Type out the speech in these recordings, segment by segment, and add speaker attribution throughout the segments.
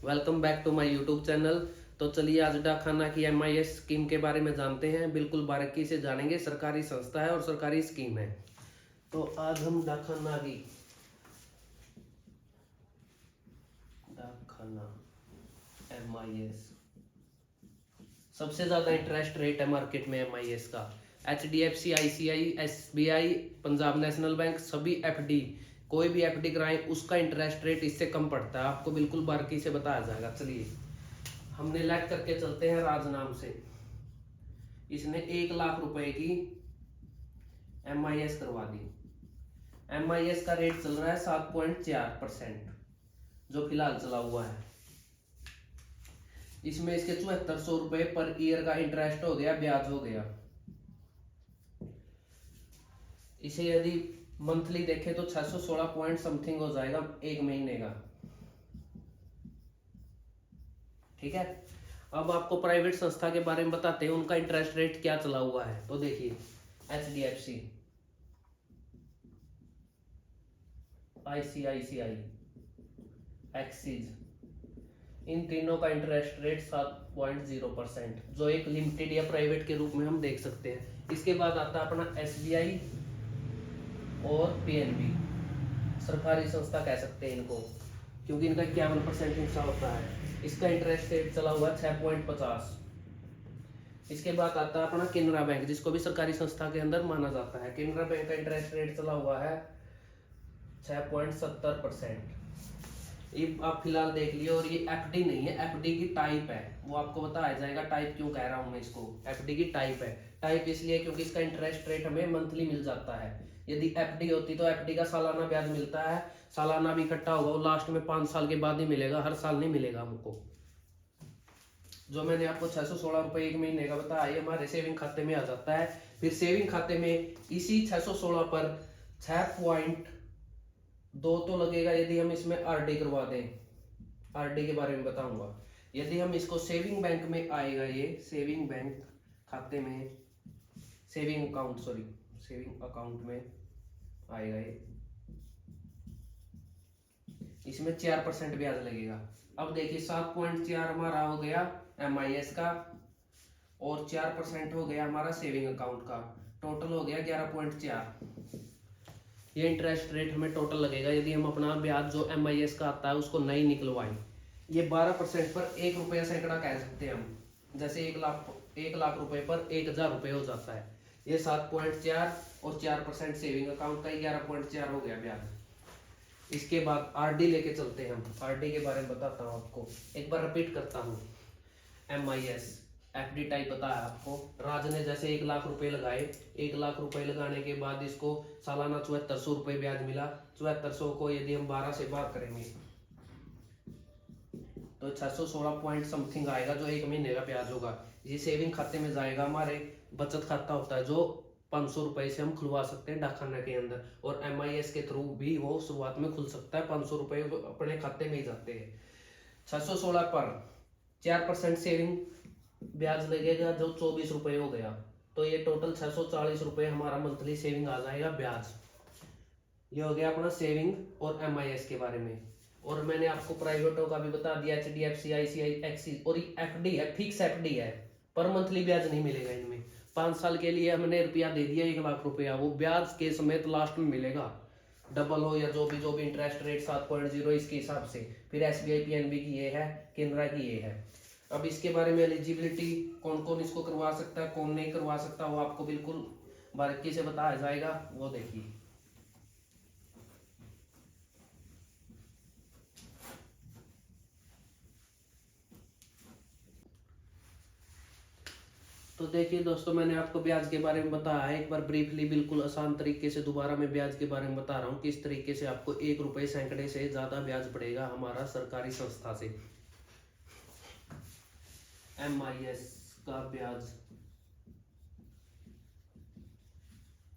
Speaker 1: Welcome back to my YouTube channel. तो चलिए आज डाकखाना की MIS स्कीम के बारे में जानते हैं। बिल्कुल बारीकी से जानेंगे। सरकारी संस्था है और सरकारी स्कीम है। तो आज हम डाकखाना MIS। सबसे ज्यादा इंटरेस्ट रेट है मार्केट में MIS का। HDFC, ICI, SBI, Punjab national bank, सभी FD, कोई भी FD कराएं उसका इंटरेस्ट रेट इससे कम पड़ता है। आपको बिल्कुल बारीकी से बताया जाएगा। चलिए हमने लैक करके चलते हैं राज नाम से। इसने 1 लाख रुपए की MIS करवा दी। MIS का रेट चल रहा है 7.4%, जो फिलहाल चला हुआ है। इसमें इसके 7400 रुपए पर ईयर का इंटरेस्ट हो गया, ब्याज हो गया। इसे यदि मंथली देखें तो 616 पॉइंट समथिंग हो जाएगा एक महीने का। ठीक है। अब आपको प्राइवेट संस्था के बारे में बताते हैं, उनका इंटरेस्ट रेट क्या चला हुआ है। तो देखिए HDFC, ICICI, एक्सिस, इन तीनों का इंटरेस्ट रेट 7.0%, जो एक लिमिटेड या प्राइवेट के रूप में हम देख सकते हैं। इसके बाद आता है अपना SBI और PNB, सरकारी संस्था कह सकते हैं इनको, क्योंकि इनका 51% हिस्सा होता है। इसका इंटरेस्ट रेट चला हुआ है 6.50। इसके बाद आता है अपना केनरा बैंक, जिसको भी सरकारी संस्था के अंदर माना जाता है। केनरा बैंक का इंटरेस्ट रेट चला हुआ है 6.70%। ये आप फिलहाल देख लियो। और ये FD नहीं है, FD की टाइप है, वो आपको बताया जाएगा। टाइप क्यों कह रहा हूं मैं इसको, FD की टाइप है। टाइप इसलिए क्योंकि इसका इंटरेस्ट रेट हमें मंथली मिल जाता है। यदि FD होती तो FD का सालाना ब्याज मिलता है, सालाना भी इकट्ठा होगा, वो लास्ट में 5 साल के बाद ही मिलेगा, हर साल नहीं मिलेगा हमको। जो मैंने आपको 616 रुपए एक महीने का बताया, ये हमारे सेविंग खाते में आ जाता है। फिर सेविंग खाते में इसी 616 पर 6.2 तो लगेगा यदि हम इसमें RD करवा दें। RD के बारे में बताऊंगा। यदि हम इसको सेविंग बैंक में आएगा, ये सेविंग बैंक खाते में, सेविंग अकाउंट में आएगा ये, इसमें 4% ब्याज लगेगा। अब देखिए 7.4 हमारा हो गया MIS का, और 4% हो गया हमारा सेविंग अकाउंट का। टोटल हो गया 11.4। ये इंटरेस्ट रेट हमें टोटल लगेगा यदि हम अपना ब्याज जो MIS का आता है उसको नहीं निकलवाएं। ये 12% पर 1 रुपया सैकड़ा कह सकते हैं हम। जैसे 1 लाख रुपए पर 1000 रुपये हो जाता है। ये 7.4 और 4% सेविंग अकाउंट का 11.4 हो गया ब्याज। इसके बाद RD लेके चलते हैं हम। RD के बारे में बताता हूँ आपको, एक बार रिपीट करता हूँ। MIS FD टाइप बताया आपको। राज ने जैसे 1 लाख रुपए लगाए, 1 लाख रुपए लगाने के बाद इसको सालाना 7400 रुपये ब्याज मिला। 7400 को यदि हम 12 से भाग करेंगे तो 616 पॉइंट समथिंग आएगा, जो एक महीने का ब्याज होगा। ये सेविंग खाते में जाएगा। हमारे बचत खाता होता है जो 500 रुपए से हम खुलवा सकते हैं डाकखाना के अंदर, और MIS के थ्रू भी वो शुरुआत में खुल सकता है। 500 रुपए अपने खाते में ही जाते हैं। 616 पर 4% सेविंग ब्याज लगेगा, जो 24 रुपए हो गया। तो ये टोटल 640 रुपए हमारा मंथली सेविंग आ जाएगा ब्याज। ये हो गया अपना सेविंग और MIS के बारे में। और मैंने आपको प्राइवेटों का भी बता दिया, HDFC, ICI, एक्सिस, और FD है, फिक्स FD है, पर मंथली ब्याज नहीं मिलेगा इनमें। 5 साल के लिए हमने रुपया दे दिया 1 लाख रुपया, वो ब्याज के समेत लास्ट में मिलेगा, डबल हो या जो भी इंटरेस्ट रेट 7.0 इसके हिसाब से। फिर SBI PNB की ये है, केनरा की ये है। अब इसके बारे में एलिजिबिलिटी, कौन कौन इसको करवा सकता है, कौन नहीं करवा सकता, वो आपको बिल्कुल बारीकी से बताया जाएगा। वो देखिए, तो देखिए दोस्तों, मैंने आपको ब्याज के बारे में बताया है। एक बार ब्रीफली बिल्कुल आसान तरीके से दोबारा मैं ब्याज के बारे में बता रहा हूँ, किस तरीके से आपको 1 रुपये सैकड़े से ज्यादा ब्याज पड़ेगा हमारा सरकारी संस्था से। MIS का ब्याज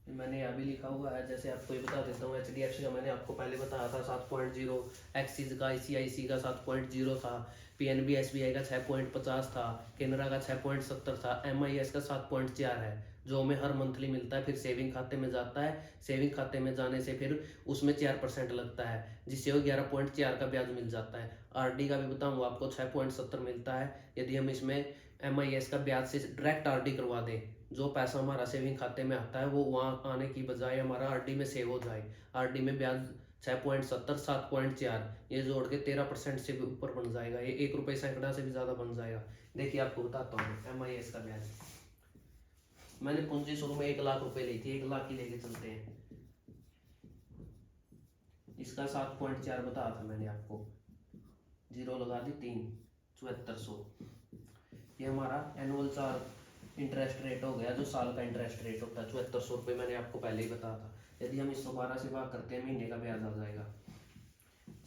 Speaker 1: मैंने यहाँ भी लिखा हुआ है, जैसे आपको ये बता देता हूँ। HDFC का मैंने आपको पहले बताया था 7.0, एक्सिस का ICICI का 7.0 था, PNB SBI का 6.50 था, केनरा का 6.70 था, MIS का 7.4 है। जो हमें हर मंथली मिलता है, फिर सेविंग खाते में जाता है। सेविंग खाते में जाने से फिर उसमें 4% लगता है, जिससे वो 11.4 का ब्याज मिल जाता है। आरडी का भी बताऊँ आपको 6.70 मिलता है। यदि हम इसमें MIS का ब्याज से डायरेक्ट आरडी करवा दें, जो पैसा हमारा सेविंग खाते में आता है वो वहाँ आने की बजाय हमारा आरडी में सेव हो जाए। आरडी में ब्याज 6.70, 7.4, ये जोड़ के 13% से भी ऊपर बन जाएगा। ये 1 रुपये सैकड़ा से भी ज़्यादा बन जाएगा। देखिए आपको बताता हूँ MIS का ब्याज। मैंने पूंजी शुरू में 1 लाख रुपए ली थी, 1 लाख ही लेके चलते हैं। इसका 7.4 बताया था मैंने आपको, जीरो लगा दी 3, 7400। ये हमारा एनुअल इंटरेस्ट रेट हो गया, जो साल का इंटरेस्ट रेट होता है 7400 रुपये, मैंने आपको पहले ही बताया था। यदि हम 112 से भाग करते हैं, महीने का ब्याज आ जाएगा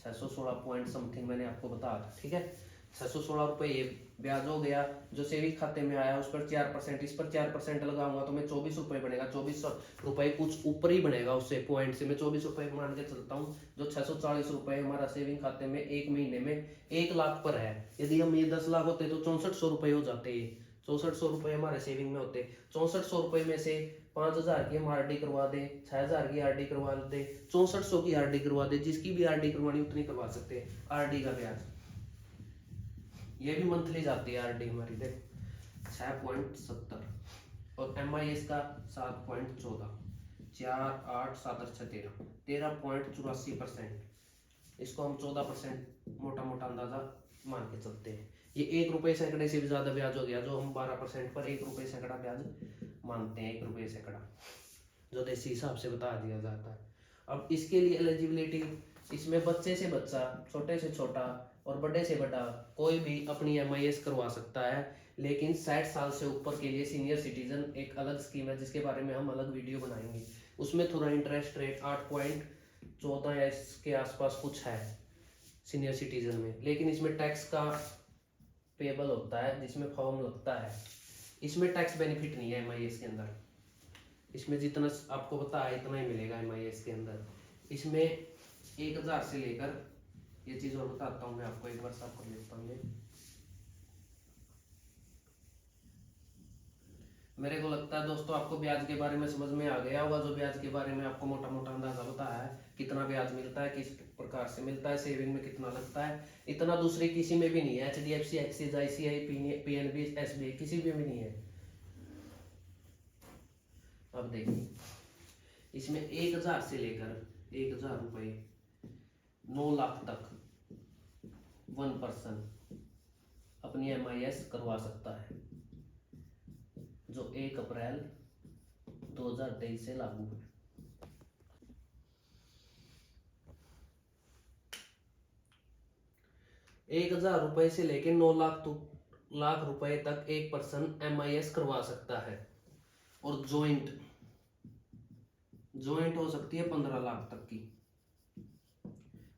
Speaker 1: 616 पॉइंट समथिंग, मैंने आपको बताया था। ठीक है, 616 रुपये ये ब्याज हो गया। जो सेविंग खाते में आया उस पर 4%, इस पर 4% लगाऊंगा तो मैं 24 रुपये बनेगा। 24 रुपये कुछ ऊपर ही बनेगा उससे पॉइंट से, मैं 24 रुपये मान के चलता हूँ। जो 640 रुपये हमारा सेविंग खाते में एक महीने में 1 लाख पर है। यदि हम ये 10 लाख होते तो 6400 रुपये हो जाते हैं। 6400 रुपये हमारे सेविंग में होते। 6400 रुपये में से 5000 की हम आरडी करवा दें, 6000 की आरडी करवा दें, 6400 की आरडी करवा दें, जिसकी भी आरडी करवानी उतनी करवा सकते हैं। आरडी का ब्याज ये भी मंथली जाती है आरडी हमारी, देखो 6.70, और MIS का 7.14, 4, 8, 7, 13, 13.84%। इसको हम 14% मोटा मोटा अंदाजा मान के चलते हैं। ये 1 रुपये सैकड़े से भी ज्यादा ब्याज हो गया, जो हम 12% पर 1 रुपये सैकड़ा ब्याज मानते हैं। 1 रुपये सैकड़ा जो देसी हिसाब से बता दिया जाता है। अब इसके लिए एलिजिबिलिटी, इसमें बच्चे से बच्चा, छोटे से छोटा और बड़े से बड़ा कोई भी अपनी MIS करवा सकता है। लेकिन 60 साल से ऊपर के लिए सीनियर सिटीजन एक अलग स्कीम है, जिसके बारे में हम अलग वीडियो बनाएंगे। उसमें थोड़ा इंटरेस्ट रेट 8.14 या इसके आसपास कुछ है सीनियर सिटीजन में, लेकिन इसमें टैक्स का पेबल होता है, जिसमें फॉर्म लगता है। इसमें टैक्स बेनिफिट नहीं है MIS के अंदर। इसमें जितना आपको पता है इतना ही मिलेगा MIS के अंदर। इसमें 1000 से लेकर, ये चीज और बताता हूँ मैं आपको, एक बार साफ कर लेता हूँ। ये मेरे को लगता है दोस्तों आपको ब्याज के बारे में समझ में आ गया होगा। जो ब्याज के बारे में आपको मोटा मोटा अंदाजा बताया है, कितना ब्याज मिलता है, किस प्रकार से मिलता है, सेविंग में कितना लगता है, इतना दूसरी किसी में भी नहीं है। HDFC, axis, ICI, PNB, SBI किसी में भी नहीं है। अब देखिए, इसमें 1000 से लेकर 1000 रुपये 9 लाख तक 1% अपनी MIS करवा सकता है, जो 1 अप्रैल 2023 से लागू है। ₹1000 से लेकर 9 लाख रुपए तक एक पर्सन MIS करवा सकता है। और जॉइंट हो सकती है 15 लाख तक की।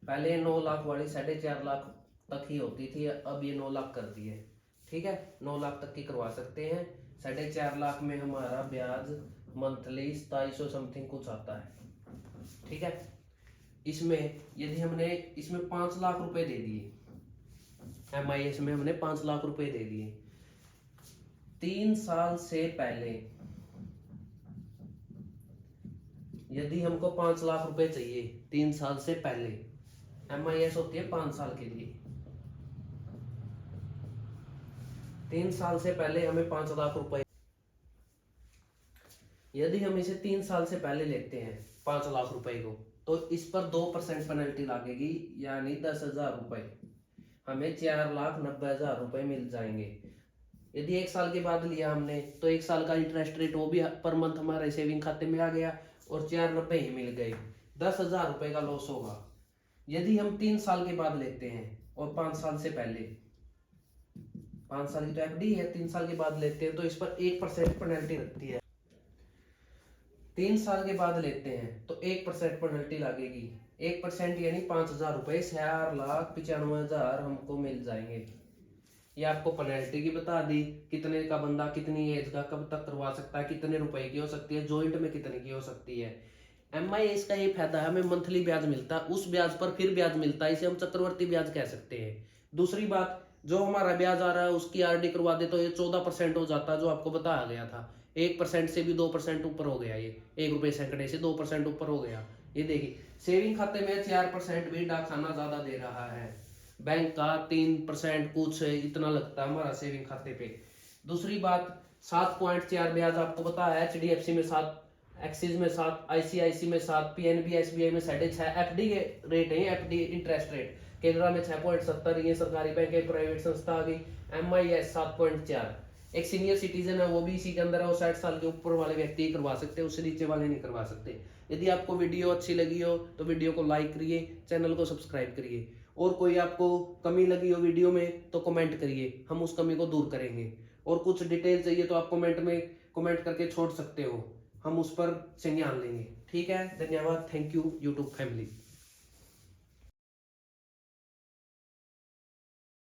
Speaker 1: पहले 9 लाख वाली 4.5 लाख तक ही होती थी, अब ये 9 लाख कर दी है। ठीक है, 9 लाख तक की करवा सकते हैं। 4.5 लाख में हमारा ब्याज मंथली 2700 समथिंग कुछ आता है। ठीक है, इसमें यदि हमने इसमें 5 लाख रुपए दे दिए, MIS में हमने 5 लाख रुपए दे दिए 3 साल से पहले, यदि हमको 5 लाख रुपए चाहिए 3 साल से पहले, MIS होती है 5 साल के लिए। 3 साल से पहले हमें 5 लाख रुपए, यदि हम इसे 3 साल से पहले लेते हैं 5 लाख रुपए को, तो इस पर 2% पेनल्टी लगेगी, यानी 10,000 रुपए, हमें 4,90,000 रुपए मिल जाएंगे। यदि 1 साल के बाद लिया हमने, तो 1 साल का इंटरेस्ट रेट वो भी पर मंथ हमारे सेविंग खाते में आ गया और 490 ही मिल गए, 10,000 रुपए का लॉस होगा। यदि हम 3 साल के बाद लेते हैं और 5 साल से पहले, 5 साल की तो FD है, 3 साल के बाद लेते हैं तो इस पर 1% पेनल्टी लगती है। 3 साल के बाद लेते हैं तो 1% पेनल्टी लगेगी। 1% यानी 5,000 रुपए, 4,95,000 हमको मिल जाएंगे। ये आपको पेनल्टी की बता दी, कितने का बंदा कितनी एज का कब तक करवा सकता है, कितने रुपए की हो सकती है, जॉइंट में कितने की हो सकती है। MIS का ये फायदा है, हमें मंथली ब्याज मिलता है, उस ब्याज पर फिर ब्याज मिलता है, इसे हम चक्रवर्ती ब्याज कह सकते हैं। दूसरी बात, जो हमारा ब्याज आ रहा है उसकी आरडी करवा दे तो ये 14% हो जाता है, जो आपको बताया गया था। 1% से भी 2% ऊपर हो गया, ये 1 रुपये सैकड़े से 2% ऊपर हो गया। ये देखिए सेविंग खाते में 4% भी डाकखाना ज्यादा दे रहा है, बैंक का 3% कुछ इतना लगता है हमारा सेविंग खाते पे। दूसरी बात 7.4 ब्याज आपको पता है, HDFC में 7, एक्सिस में 7, ICICI में 7, PNB SBI में 6.5, FD के रेट है, FD इंटरेस्ट रेट। केनरा में 6.70, ये सरकारी बैंक है, प्राइवेट संस्था आ गई। MIS 7.4। एक सीनियर सिटीजन है वो भी इसी के अंदर है, वो 60 साल के ऊपर वाले व्यक्ति ही करवा सकते हैं, उससे नीचे वाले नहीं करवा सकते। यदि आपको वीडियो अच्छी लगी हो तो वीडियो को लाइक करिए, चैनल को सब्सक्राइब करिए, और कोई आपको कमी लगी हो वीडियो में तो कमेंट करिए, हम उस कमी को दूर करेंगे। और कुछ डिटेल चाहिए तो आप कमेंट में कमेंट करके छोड़ सकते हो, हम उस पर संज्ञान लेंगे। ठीक है, धन्यवाद, थैंक यू यूट्यूब फैमिली।